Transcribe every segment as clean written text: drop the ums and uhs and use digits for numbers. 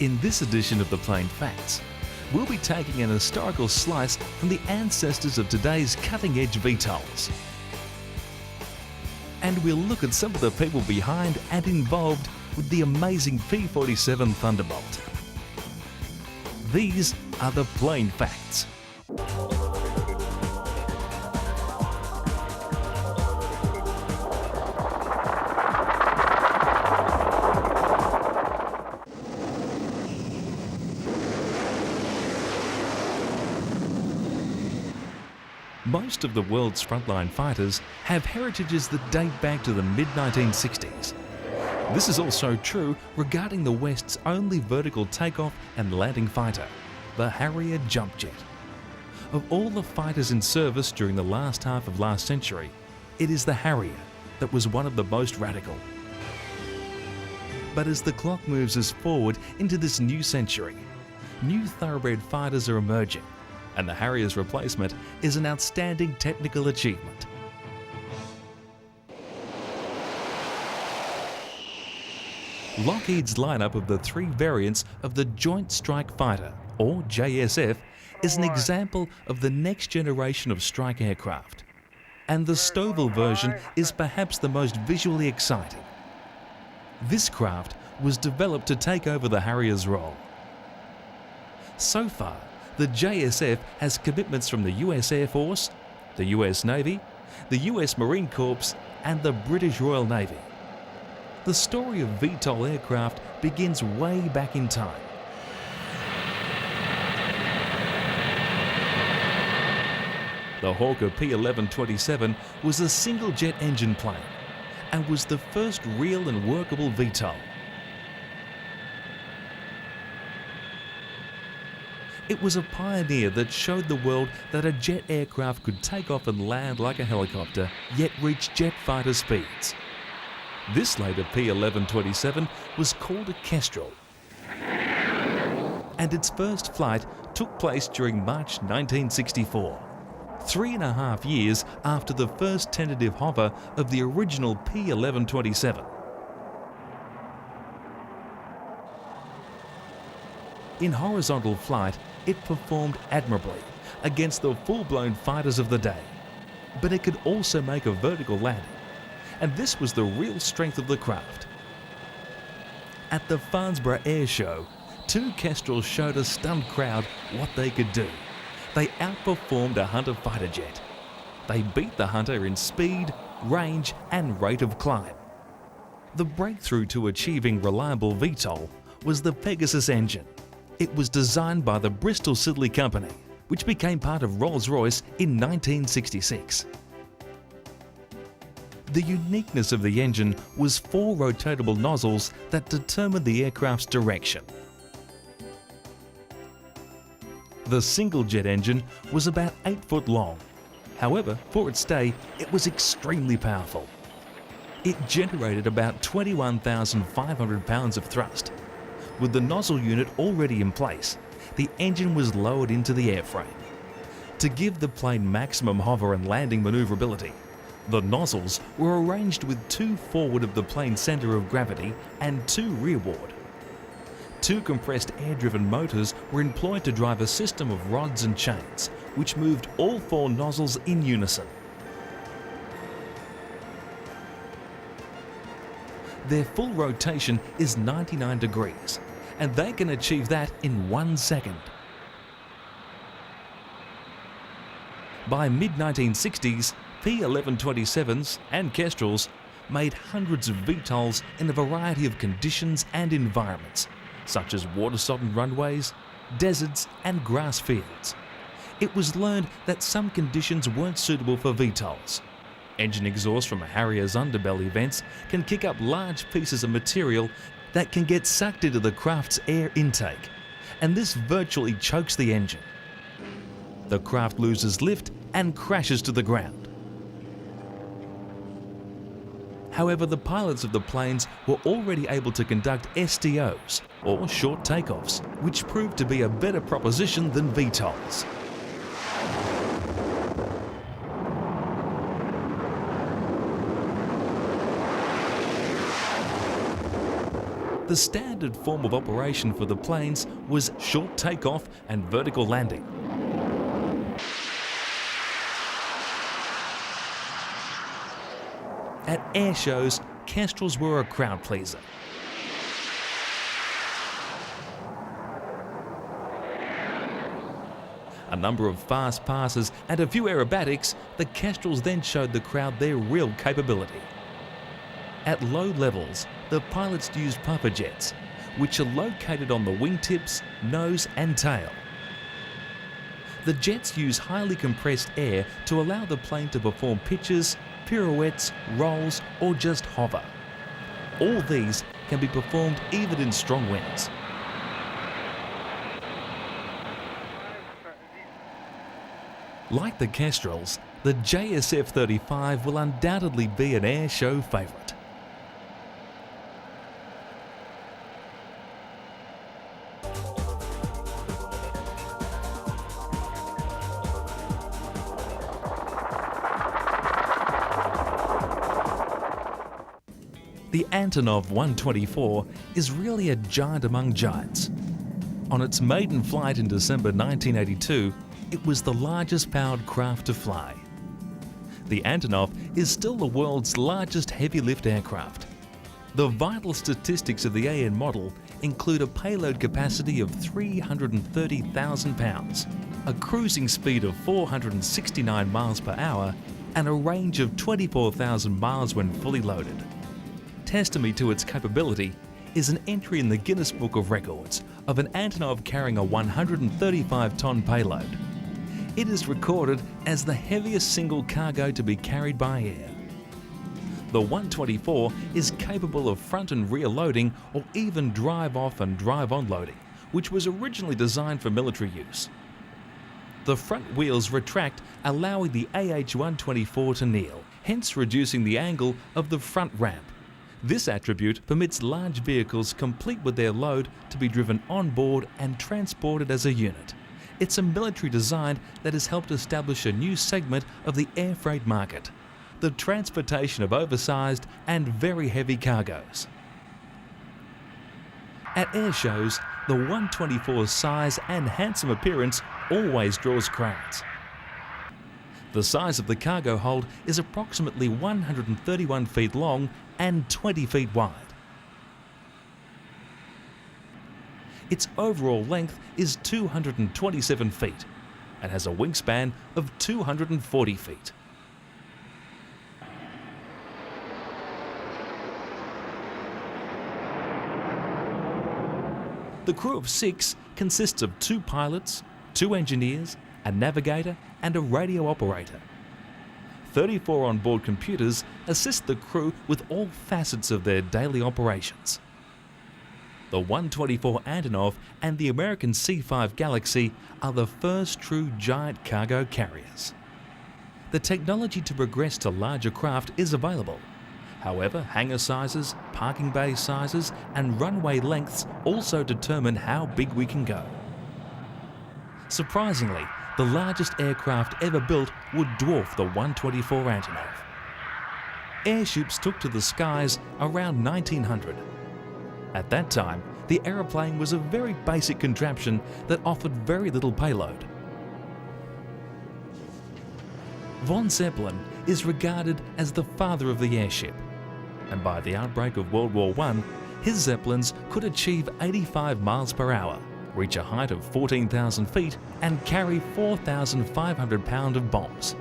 In this edition of the Plain Facts, we'll be taking an historical slice from the ancestors of today's cutting-edge VTOLs. And we'll look at some of the people behind and involved with the amazing P-47 Thunderbolt. These are the Plain Facts. Most of the world's frontline fighters have heritages that date back to the mid-1960s. This is also true regarding the West's only vertical takeoff and landing fighter, the Harrier jump jet. Of all the fighters in service during the last half of last century, it is the Harrier that was one of the most radical. But as the clock moves us forward into this new century, new thoroughbred fighters are emerging, and the Harrier's replacement is an outstanding technical achievement. Lockheed's lineup of the three variants of the Joint Strike Fighter, or JSF, is an example of the next generation of strike aircraft. And the Stovall version is perhaps the most visually exciting. This craft was developed to take over the Harrier's role. So far, the JSF has commitments from the US Air Force, the US Navy, the US Marine Corps, and the British Royal Navy. The story of VTOL aircraft begins way back in time. The Hawker P-1127 was a single-jet engine plane and was the first real and workable VTOL. It was a pioneer that showed the world that a jet aircraft could take off and land like a helicopter, yet reach jet fighter speeds. This later P-1127 was called a Kestrel, and its first flight took place during March 1964, 3.5 years after the first tentative hover of the original P-1127. In horizontal flight, it performed admirably against the full-blown fighters of the day, but it could also make a vertical landing, and this was the real strength of the craft. At the Farnborough Air Show, two Kestrels showed a stunned crowd what they could do. They outperformed a Hunter fighter jet. They beat the Hunter in speed, range, and rate of climb. The breakthrough to achieving reliable VTOL was the Pegasus engine. It was designed by the Bristol Siddeley Company, which became part of Rolls-Royce in 1966. The uniqueness of the engine was 4 rotatable nozzles that determined the aircraft's direction. The single-jet engine was about 8 foot long. However, for its day, it was extremely powerful. It generated about 21,500 pounds of thrust. With the nozzle unit already in place, the engine was lowered into the airframe. To give the plane maximum hover and landing maneuverability, the nozzles were arranged with 2 forward of the plane's centre of gravity and 2 rearward. 2 compressed air-driven motors were employed to drive a system of rods and chains, which moved all 4 nozzles in unison. Their full rotation is 99 degrees, and they can achieve that in 1 second. By mid-1960s, P-1127s and Kestrels made hundreds of VTOLs in a variety of conditions and environments, such as water-sodden runways, deserts, and grass fields. It was learned that some conditions weren't suitable for VTOLs. Engine exhaust from a Harrier's underbelly vents can kick up large pieces of material that can get sucked into the craft's air intake, and this virtually chokes the engine. The craft loses lift and crashes to the ground. However, the pilots of the planes were already able to conduct STOs, or short takeoffs, which proved to be a better proposition than VTOLs. The The standard form of operation for the planes was short takeoff and vertical landing. At air shows, Kestrels were a crowd pleaser. A number of fast passes and a few aerobatics, the Kestrels then showed the crowd their real capability. At low levels, the pilots used puffer jets, which are located on the wingtips, nose and tail. The jets use highly compressed air to allow the plane to perform pitches, pirouettes, rolls or just hover. All these can be performed even in strong winds. Like the Kestrels, the JSF-35 will undoubtedly be an air show favourite. The Antonov 124 is really a giant among giants. On its maiden flight in December 1982, it was the largest powered craft to fly. The Antonov is still the world's largest heavy lift aircraft. The vital statistics of the AN model include a payload capacity of 330,000 pounds, a cruising speed of 469 miles per hour, and a range of 24,000 miles when fully loaded. Testimony to its capability is an entry in the Guinness Book of Records of an Antonov carrying a 135-ton payload. It is recorded as the heaviest single cargo to be carried by air. The 124 is capable of front and rear loading or even drive-off and drive-on loading, which was originally designed for military use. The front wheels retract, allowing the AH-124 to kneel, hence reducing the angle of the front ramp. This attribute permits large vehicles complete with their load to be driven on board and transported as a unit. It's a military design that has helped establish a new segment of the air freight market, the transportation of oversized and very heavy cargoes. At air shows, the 124's size and handsome appearance always draws crowds. The size of the cargo hold is approximately 131 feet long and 20 feet wide. Its overall length is 227 feet and has a wingspan of 240 feet. The crew of 6 consists of 2 pilots, 2 engineers, a navigator and a radio operator. 34 onboard computers assist the crew with all facets of their daily operations. The 124 Antonov and the American C-5 Galaxy are the first true giant cargo carriers. The technology to progress to larger craft is available. However, hangar sizes, parking bay sizes and runway lengths also determine how big we can go. Surprisingly, the largest aircraft ever built would dwarf the 124 Antonov. Airships took to the skies around 1900. At that time, the aeroplane was a very basic contraption that offered very little payload. Von Zeppelin is regarded as the father of the airship, and by the outbreak of World War I, his Zeppelins could achieve 85 miles per hour, reach a height of 14,000 feet and carry 4,500 pounds of bombs.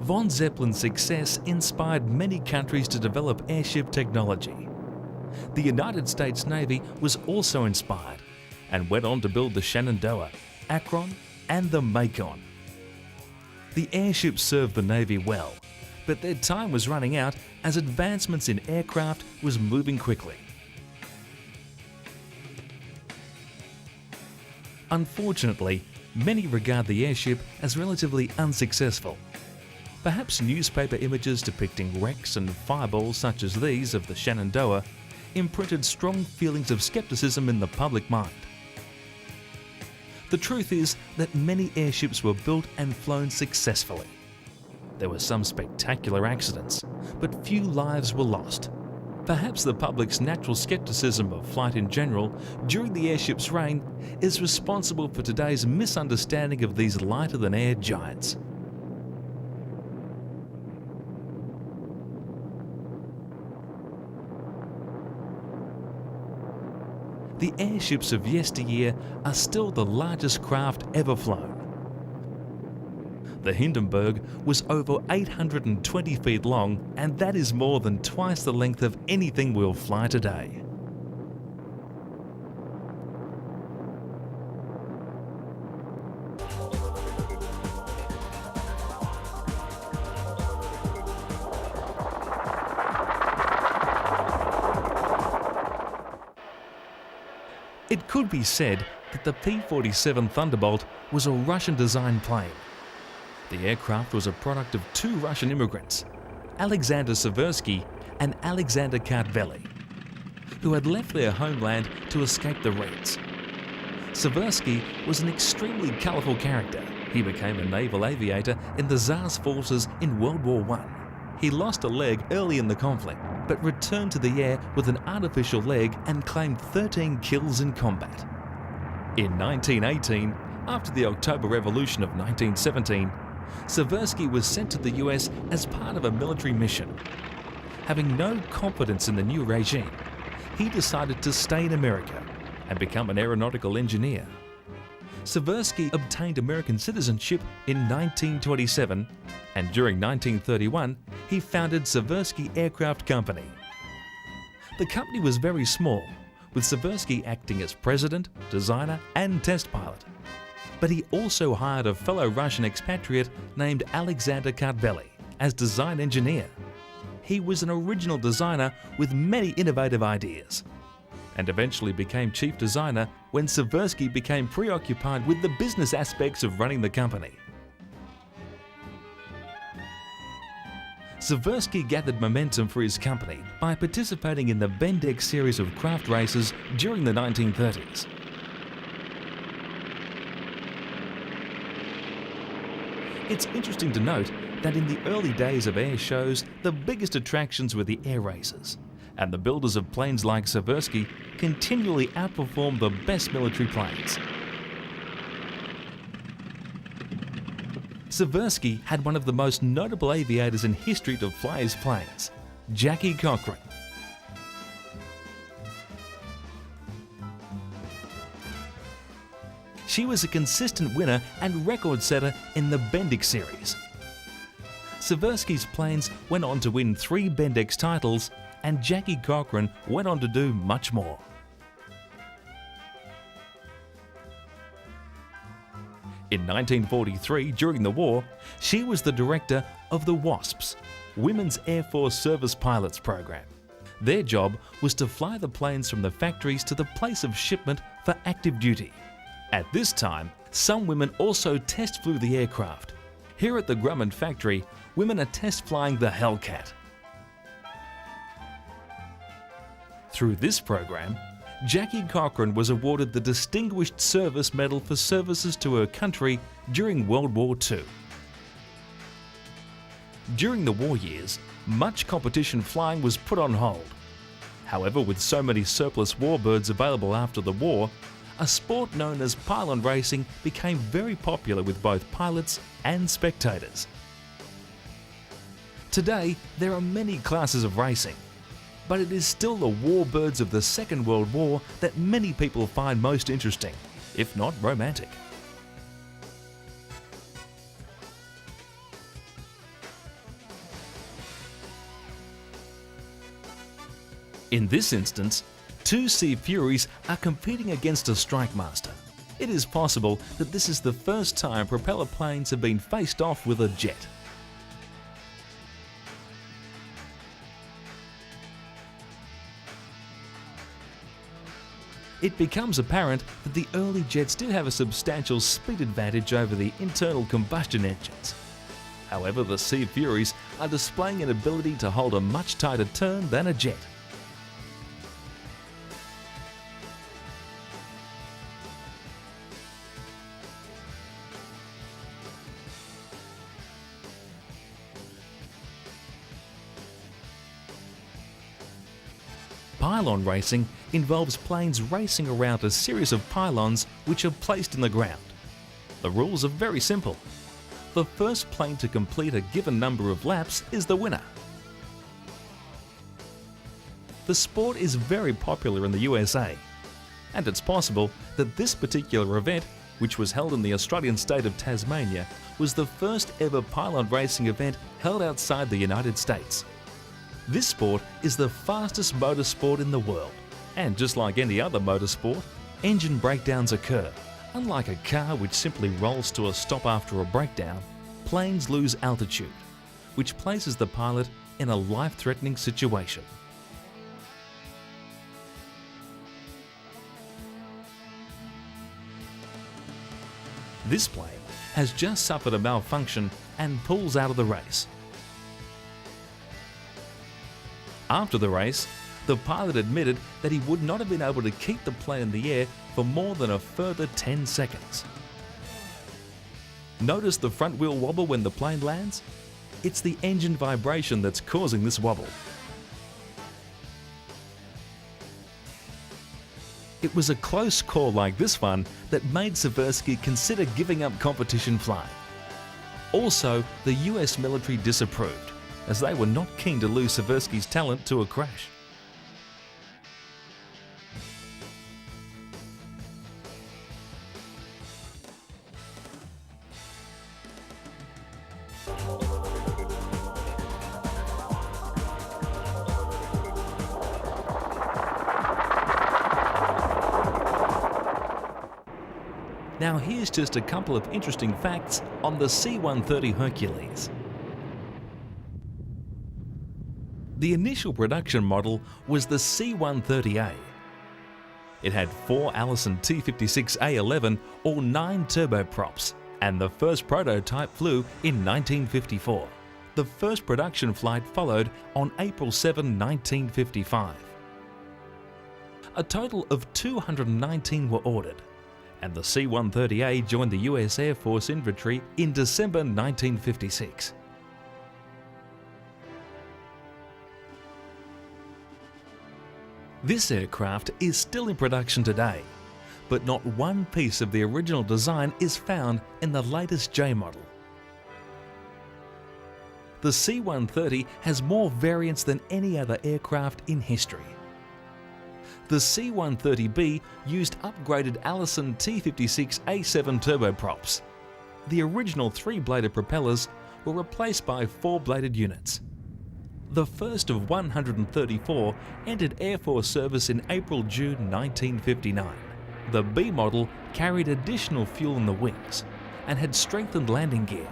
Von Zeppelin's success inspired many countries to develop airship technology. The United States Navy was also inspired and went on to build the Shenandoah, Akron and the Macon. The airships served the Navy well, but their time was running out as advancements in aircraft was moving quickly. Unfortunately, many regard the airship as relatively unsuccessful. Perhaps newspaper images depicting wrecks and fireballs such as these of the Shenandoah imprinted strong feelings of skepticism in the public mind. The truth is that many airships were built and flown successfully. There were some spectacular accidents, but few lives were lost. Perhaps the public's natural skepticism of flight in general during the airship's reign is responsible for today's misunderstanding of these lighter-than-air giants. The airships of yesteryear are still the largest craft ever flown. The Hindenburg was over 820 feet long, and that is more than twice the length of anything we'll fly today. It could be said that the P-47 Thunderbolt was a Russian-designed plane. The aircraft was a product of two Russian immigrants, Alexander Seversky and Alexander Kartveli, who had left their homeland to escape the Reds. Seversky was an extremely colourful character. He became a naval aviator in the Tsar's forces in World War I. He lost a leg early in the conflict, but returned to the air with an artificial leg and claimed 13 kills in combat. In 1918, after the October Revolution of 1917, Seversky was sent to the US as part of a military mission. Having no confidence in the new regime, he decided to stay in America and become an aeronautical engineer. Seversky obtained American citizenship in 1927, and during 1931 he founded Seversky Aircraft Company. The company was very small, with Seversky acting as president, designer and test pilot. But he also hired a fellow Russian expatriate named Alexander Kartveli as design engineer. He was an original designer with many innovative ideas, and eventually became chief designer when Seversky became preoccupied with the business aspects of running the company. Seversky gathered momentum for his company by participating in the Bendix series of craft races during the 1930s. It's interesting to note that in the early days of air shows, the biggest attractions were the air races, and the builders of planes like Seversky continually outperformed the best military planes. Seversky had one of the most notable aviators in history to fly his planes, Jackie Cochran. She was a consistent winner and record setter in the Bendix series. Seversky's planes went on to win 3 Bendix titles, and Jackie Cochran went on to do much more. In 1943, during the war, she was the director of the WASPs, Women's Air Force Service Pilots Program. Their job was to fly the planes from the factories to the place of shipment for active duty. At this time, some women also test flew the aircraft. Here at the Grumman factory, women are test flying the Hellcat. Through this program, Jackie Cochran was awarded the Distinguished Service Medal for services to her country during World War II. During the war years, much competition flying was put on hold. However, with so many surplus warbirds available after the war, a sport known as pylon racing became very popular with both pilots and spectators. Today, there are many classes of racing, but it is still the warbirds of the Second World War that many people find most interesting, if not romantic. In this instance, 2 Sea Furies are competing against a Strike Master. It is possible that this is the first time propeller planes have been faced off with a jet. It becomes apparent that the early jets did have a substantial speed advantage over the internal combustion engines. However, the Sea Furies are displaying an ability to hold a much tighter turn than a jet. Pylon racing involves planes racing around a series of pylons which are placed in the ground. The rules are very simple. The first plane to complete a given number of laps is the winner. The sport is very popular in the USA, and it's possible that this particular event, which was held in the Australian state of Tasmania, was the first ever pylon racing event held outside the United States. This sport is the fastest motorsport in the world, and just like any other motorsport, engine breakdowns occur. Unlike a car which simply rolls to a stop after a breakdown, planes lose altitude, which places the pilot in a life-threatening situation. This plane has just suffered a malfunction and pulls out of the race. After the race, the pilot admitted that he would not have been able to keep the plane in the air for more than a further 10 seconds. Notice the front wheel wobble when the plane lands? It's the engine vibration that's causing this wobble. It was a close call like this one that made Seversky consider giving up competition flying. Also, the US military disapproved, as they were not keen to lose Seversky's talent to a crash. Now here's just a couple of interesting facts on the C-130 Hercules. The initial production model was the C-130A. It had 4 Allison T56A11 or 9 turboprops, and the first prototype flew in 1954. The first production flight followed on April 7, 1955. A total of 219 were ordered, and the C-130A joined the US Air Force infantry in December 1956. This aircraft is still in production today, but not one piece of the original design is found in the latest J model. The C-130 has more variants than any other aircraft in history. The C-130B used upgraded Allison T56A7 turboprops. The original 3-bladed propellers were replaced by 4-bladed units. The first of 134 entered Air Force service in April-June 1959. The B model carried additional fuel in the wings and had strengthened landing gear.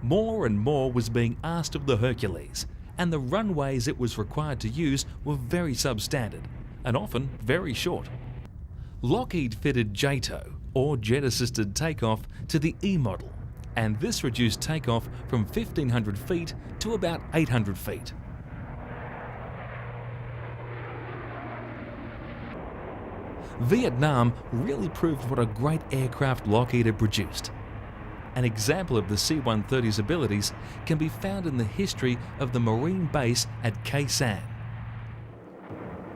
More and more was being asked of the Hercules, and the runways it was required to use were very substandard and often very short. Lockheed fitted JATO, or Jet Assisted Takeoff, to the E model, and this reduced takeoff from 1,500 feet to about 800 feet. Vietnam really proved what a great aircraft Lockheed had produced. An example of the C-130's abilities can be found in the history of the Marine base at Khe Sanh.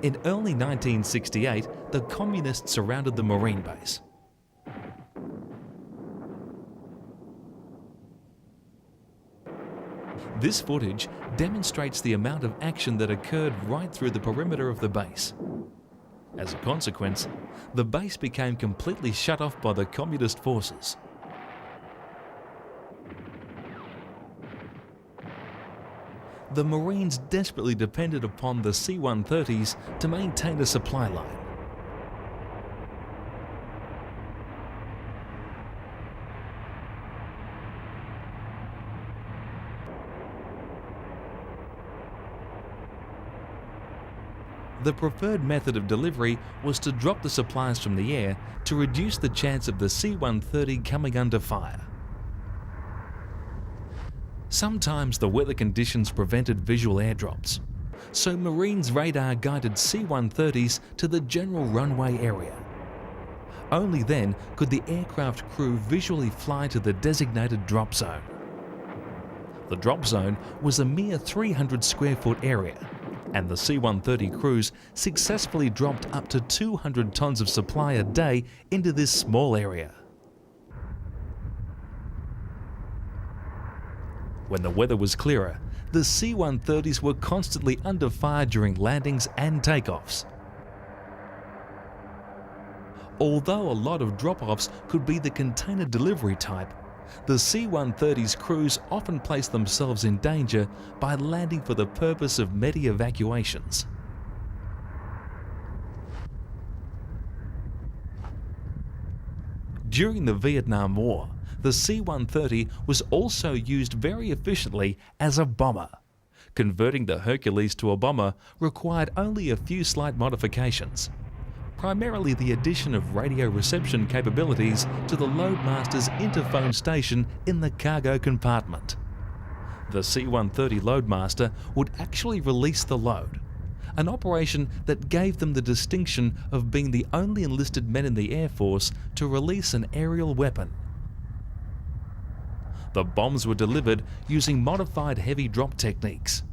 In early 1968, the Communists surrounded the Marine base. This footage demonstrates the amount of action that occurred right through the perimeter of the base. As a consequence, the base became completely shut off by the Communist forces. The Marines desperately depended upon the C-130s to maintain a supply line. The preferred method of delivery was to drop the supplies from the air to reduce the chance of the C-130 coming under fire. Sometimes the weather conditions prevented visual airdrops, so Marines radar guided C-130s to the general runway area. Only then could the aircraft crew visually fly to the designated drop zone. The drop zone was a mere 300 square foot area, and the C-130 crews successfully dropped up to 200 tons of supply a day into this small area. When the weather was clearer, the C-130s were constantly under fire during landings and takeoffs. Although a lot of drop-offs could be the container delivery type, the C-130's crews often placed themselves in danger by landing for the purpose of medi-evacuations. During the Vietnam War, the C-130 was also used very efficiently as a bomber. Converting the Hercules to a bomber required only a few slight modifications, primarily the addition of radio reception capabilities to the loadmaster's interphone station in the cargo compartment. The C-130 loadmaster would actually release the load, an operation that gave them the distinction of being the only enlisted men in the Air Force to release an aerial weapon. The bombs were delivered using modified heavy drop techniques.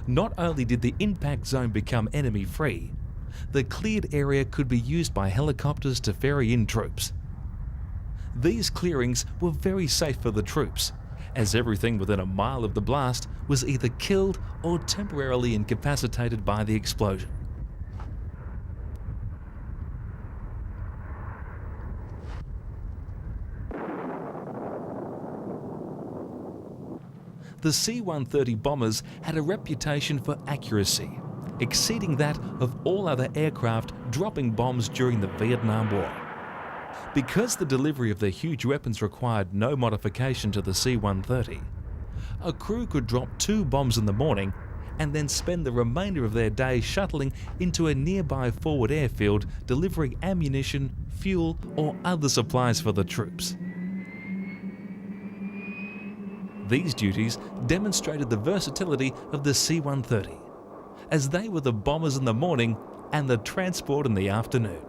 Not only did the impact zone become enemy-free, the cleared area could be used by helicopters to ferry in troops. These clearings were very safe for the troops, as everything within a mile of the blast was either killed or temporarily incapacitated by the explosion. The C-130 bombers had a reputation for accuracy, exceeding that of all other aircraft dropping bombs during the Vietnam War. Because the delivery of the huge weapons required no modification to the C-130, a crew could drop 2 bombs in the morning and then spend the remainder of their day shuttling into a nearby forward airfield delivering ammunition, fuel, or other supplies for the troops. These duties demonstrated the versatility of the C-130, as they were the bombers in the morning and the transport in the afternoon.